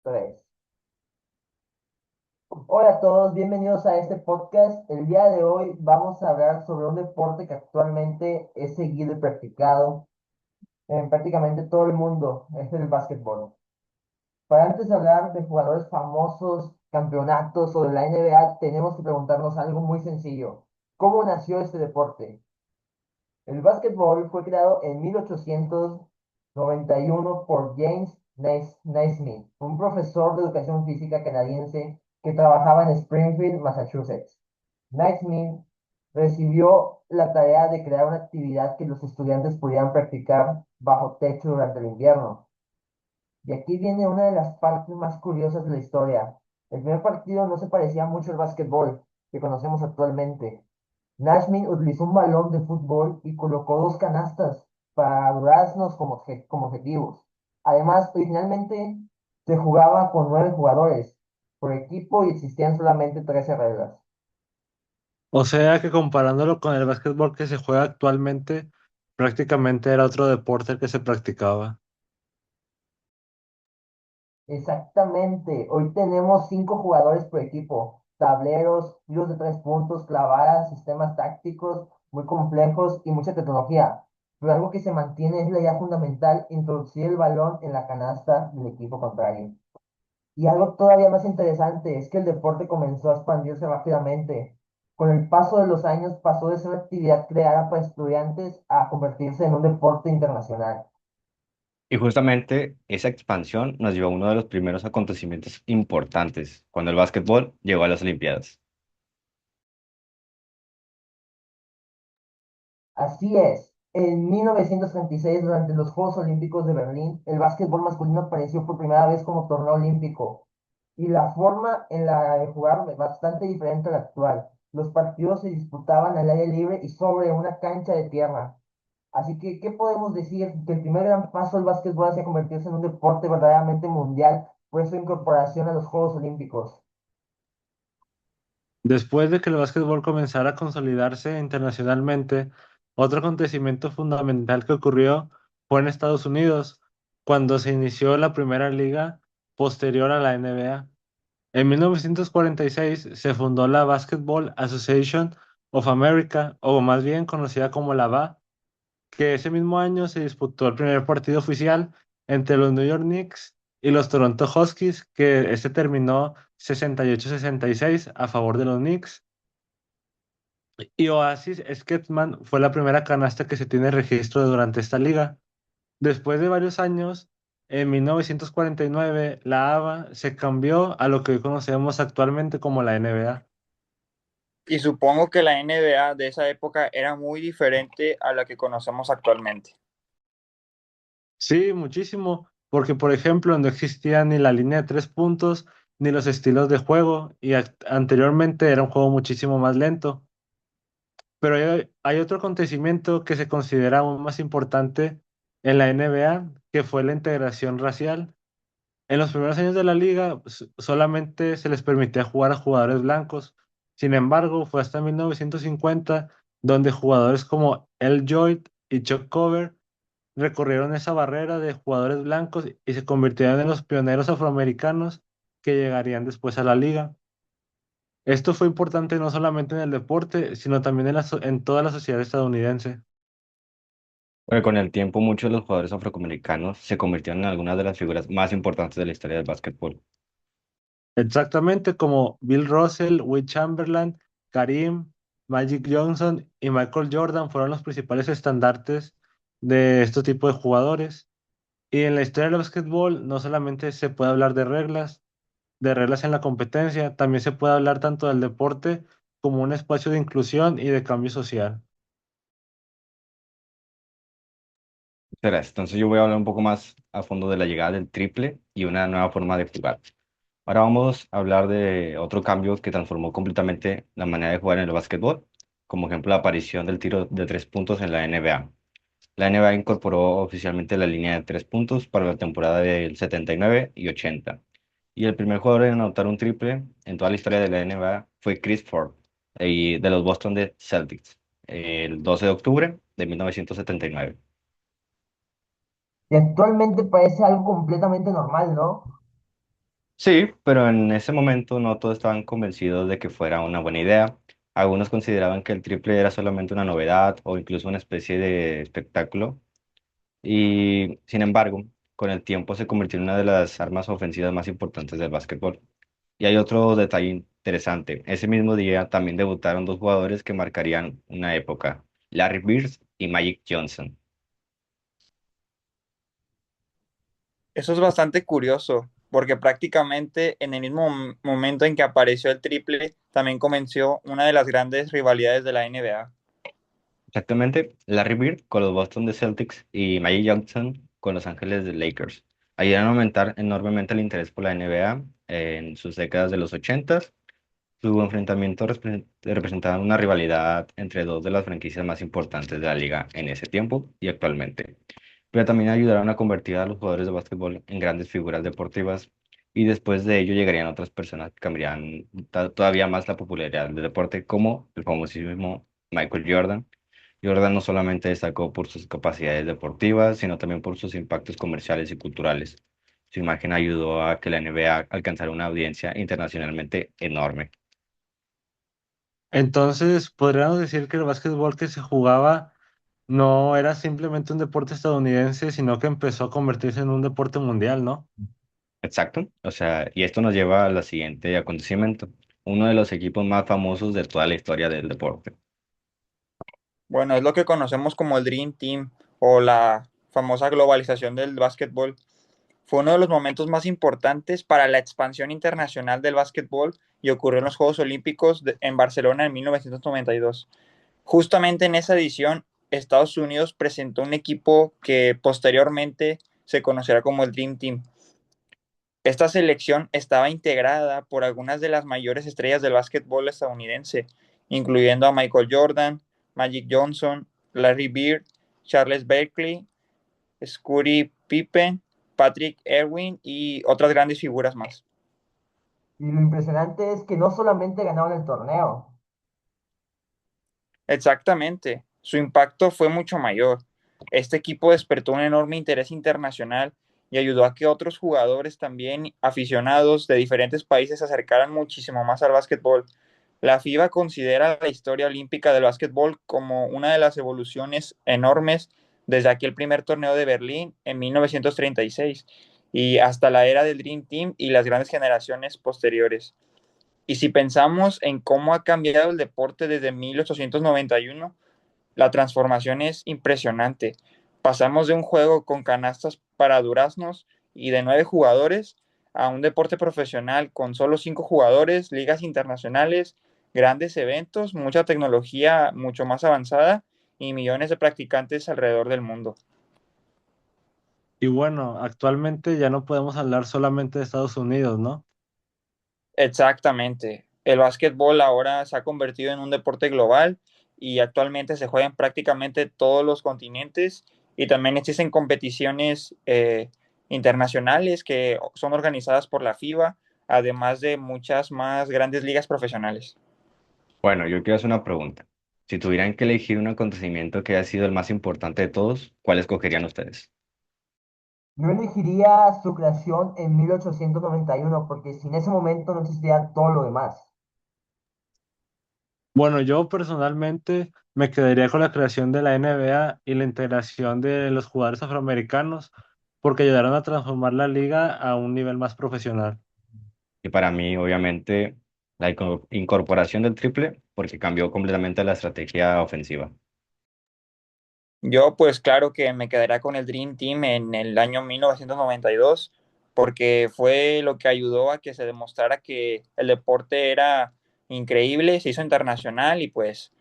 Tres. Hola a todos, bienvenidos a este podcast. El día de hoy vamos a hablar sobre un deporte que actualmente es seguido y practicado en prácticamente todo el mundo, es el básquetbol. Para antes de hablar de jugadores famosos, campeonatos o de la NBA, tenemos que preguntarnos algo muy sencillo. ¿Cómo nació este deporte? El básquetbol fue creado en 1891 por James Naismith, un profesor de educación física canadiense que trabajaba en Springfield, Massachusetts. Naismith recibió la tarea de crear una actividad que los estudiantes pudieran practicar bajo techo durante el invierno. Y aquí viene una de las partes más curiosas de la historia. El primer partido no se parecía mucho al básquetbol que conocemos actualmente. Naismith utilizó un balón de fútbol y colocó dos canastas para duraznos como objetivos. Además, originalmente se jugaba con 9 jugadores por equipo y existían solamente 13 reglas. O sea que comparándolo con el básquetbol que se juega actualmente, prácticamente era otro deporte el que se practicaba. Exactamente. Hoy tenemos 5 jugadores por equipo, tableros, tiros de 3 puntos, clavadas, sistemas tácticos muy complejos y mucha tecnología. Pero algo que se mantiene es la idea fundamental, introducir el balón en la canasta del equipo contrario. Y algo todavía más interesante es que el deporte comenzó a expandirse rápidamente. Con el paso de los años pasó de ser una actividad creada para estudiantes a convertirse en un deporte internacional. Y justamente esa expansión nos llevó a uno de los primeros acontecimientos importantes, cuando el básquetbol llegó a las Olimpiadas. Así es, en 1936, durante los Juegos Olímpicos de Berlín, el básquetbol masculino apareció por primera vez como torneo olímpico. Y la forma en la de jugar es bastante diferente a la actual. Los partidos se disputaban al aire libre y sobre una cancha de tierra. Así que, ¿qué podemos decir? Que el primer gran paso del básquetbol hacia convertirse en un deporte verdaderamente mundial fue su incorporación a los Juegos Olímpicos. Después de que el básquetbol comenzara a consolidarse internacionalmente, otro acontecimiento fundamental que ocurrió fue en Estados Unidos, cuando se inició la primera liga posterior a la NBA. En 1946 se fundó la Basketball Association of America, o más bien conocida como la BA, que ese mismo año se disputó el primer partido oficial entre los New York Knicks y los Toronto Huskies, que este terminó 68-66 a favor de los Knicks. Y Oasis Sketman fue la primera canasta que se tiene registro durante esta liga. Después de varios años, en 1949, la ABA se cambió a lo que hoy conocemos actualmente como la NBA. Y supongo que la NBA de esa época era muy diferente a la que conocemos actualmente. Sí, muchísimo, porque por ejemplo no existía ni la línea de 3 puntos ni los estilos de juego y anteriormente era un juego muchísimo más lento. Pero hay otro acontecimiento que se considera aún más importante en la NBA, que fue la integración racial. En los primeros años de la liga solamente se les permitía jugar a jugadores blancos. Sin embargo, fue hasta 1950 donde jugadores como El Lloyd y Chuck Cover recorrieron esa barrera de jugadores blancos y se convirtieron en los pioneros afroamericanos que llegarían después a la liga. Esto fue importante no solamente en el deporte, sino también en toda la sociedad estadounidense. Porque con el tiempo muchos de los jugadores afroamericanos se convirtieron en algunas de las figuras más importantes de la historia del básquetbol. Exactamente como Bill Russell, Will Chamberlain, Karim, Magic Johnson y Michael Jordan fueron los principales estandartes de este tipo de jugadores. Y en la historia del básquetbol no solamente se puede hablar de reglas en la competencia, también se puede hablar tanto del deporte como un espacio de inclusión y de cambio social. Gracias. Entonces yo voy a hablar un poco más a fondo de la llegada del triple y una nueva forma de jugar. Ahora vamos a hablar de otro cambio que transformó completamente la manera de jugar en el básquetbol, como ejemplo la aparición del tiro de 3 puntos en la NBA. La NBA incorporó oficialmente la línea de 3 puntos para la temporada del 79 y 80. Y el primer jugador en anotar un triple en toda la historia de la NBA fue Chris Ford, de los Boston Celtics, el 12 de octubre de 1979. Y actualmente parece algo completamente normal, ¿no? Sí, pero en ese momento no todos estaban convencidos de que fuera una buena idea. Algunos consideraban que el triple era solamente una novedad o incluso una especie de espectáculo. Y sin embargo, con el tiempo se convirtió en una de las armas ofensivas más importantes del básquetbol. Y hay otro detalle interesante. Ese mismo día también debutaron dos jugadores que marcarían una época, Larry Bird y Magic Johnson. Eso es bastante curioso, porque prácticamente en el mismo momento en que apareció el triple, también comenzó una de las grandes rivalidades de la NBA. Exactamente, Larry Bird con los Boston Celtics y Magic Johnson con Los Ángeles Lakers. Ayudaron a aumentar enormemente el interés por la NBA en sus décadas de los 80. Su enfrentamiento representaba una rivalidad entre dos de las franquicias más importantes de la liga en ese tiempo y actualmente. Pero también ayudaron a convertir a los jugadores de básquetbol en grandes figuras deportivas y después de ello llegarían otras personas que cambiarían todavía más la popularidad del deporte, como el famosísimo Michael Jordan. Jordan no solamente destacó por sus capacidades deportivas, sino también por sus impactos comerciales y culturales. Su imagen ayudó a que la NBA alcanzara una audiencia internacionalmente enorme. Entonces, podríamos decir que el básquetbol que se jugaba no era simplemente un deporte estadounidense, sino que empezó a convertirse en un deporte mundial, ¿no? Exacto. O sea, y esto nos lleva al siguiente acontecimiento, uno de los equipos más famosos de toda la historia del deporte. Bueno, es lo que conocemos como el Dream Team o la famosa globalización del básquetbol. Fue uno de los momentos más importantes para la expansión internacional del básquetbol y ocurrió en los Juegos Olímpicos en Barcelona en 1992. Justamente en esa edición, Estados Unidos presentó un equipo que posteriormente se conocerá como el Dream Team. Esta selección estaba integrada por algunas de las mayores estrellas del básquetbol estadounidense, incluyendo a Michael Jordan, Magic Johnson, Larry Bird, Charles Barkley, Scottie Pippen, Patrick Ewing y otras grandes figuras más. Y lo impresionante es que no solamente ganaron el torneo. Exactamente, su impacto fue mucho mayor. Este equipo despertó un enorme interés internacional y ayudó a que otros jugadores también aficionados de diferentes países se acercaran muchísimo más al básquetbol. La FIBA considera la historia olímpica del básquetbol como una de las evoluciones enormes desde aquel primer torneo de Berlín en 1936 y hasta la era del Dream Team y las grandes generaciones posteriores. Y si pensamos en cómo ha cambiado el deporte desde 1891, la transformación es impresionante. Pasamos de un juego con canastas para duraznos y de 9 jugadores a un deporte profesional con solo 5 jugadores, ligas internacionales, grandes eventos, mucha tecnología mucho más avanzada y millones de practicantes alrededor del mundo. Y bueno, actualmente ya no podemos hablar solamente de Estados Unidos, ¿no? Exactamente. El básquetbol ahora se ha convertido en un deporte global y actualmente se juega en prácticamente todos los continentes y también existen competiciones internacionales que son organizadas por la FIBA, además de muchas más grandes ligas profesionales. Bueno, yo quiero hacer una pregunta. Si tuvieran que elegir un acontecimiento que haya sido el más importante de todos, ¿cuál escogerían ustedes? Yo elegiría su creación en 1891 porque sin ese momento no existía todo lo demás. Bueno, yo personalmente me quedaría con la creación de la NBA y la integración de los jugadores afroamericanos porque ayudaron a transformar la liga a un nivel más profesional. Y para mí, obviamente, la incorporación del triple, porque cambió completamente la estrategia ofensiva. Yo pues claro que me quedaría con el Dream Team en el año 1992 porque fue lo que ayudó a que se demostrara que el deporte era increíble, se hizo internacional y pues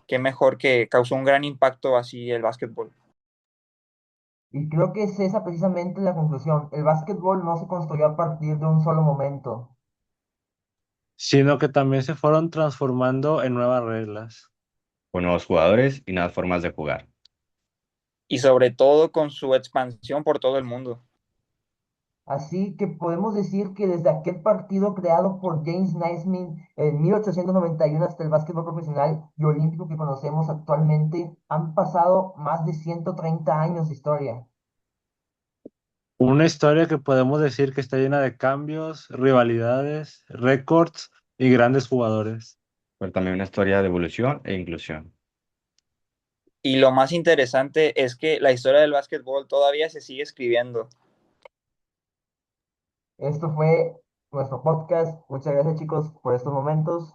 qué mejor que causó un gran impacto así el básquetbol. Y creo que es esa precisamente la conclusión. El básquetbol no se construyó a partir de un solo momento. Sino que también se fueron transformando en nuevas reglas. Con nuevos jugadores y nuevas formas de jugar. Y sobre todo con su expansión por todo el mundo. Así que podemos decir que desde aquel partido creado por James Naismith en 1891 hasta el básquetbol profesional y olímpico que conocemos actualmente, han pasado más de 130 años de historia. Una historia que podemos decir que está llena de cambios, rivalidades, récords y grandes jugadores. pero también una historia de evolución e inclusión. Y lo más interesante es que la historia del básquetbol todavía se sigue escribiendo. Esto fue nuestro podcast. Muchas gracias, chicos, por estos momentos.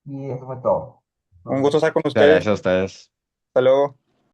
Y eso fue todo. Nos Un vemos. gusto estar con Muchas ustedes. gracias a ustedes. Hasta luego.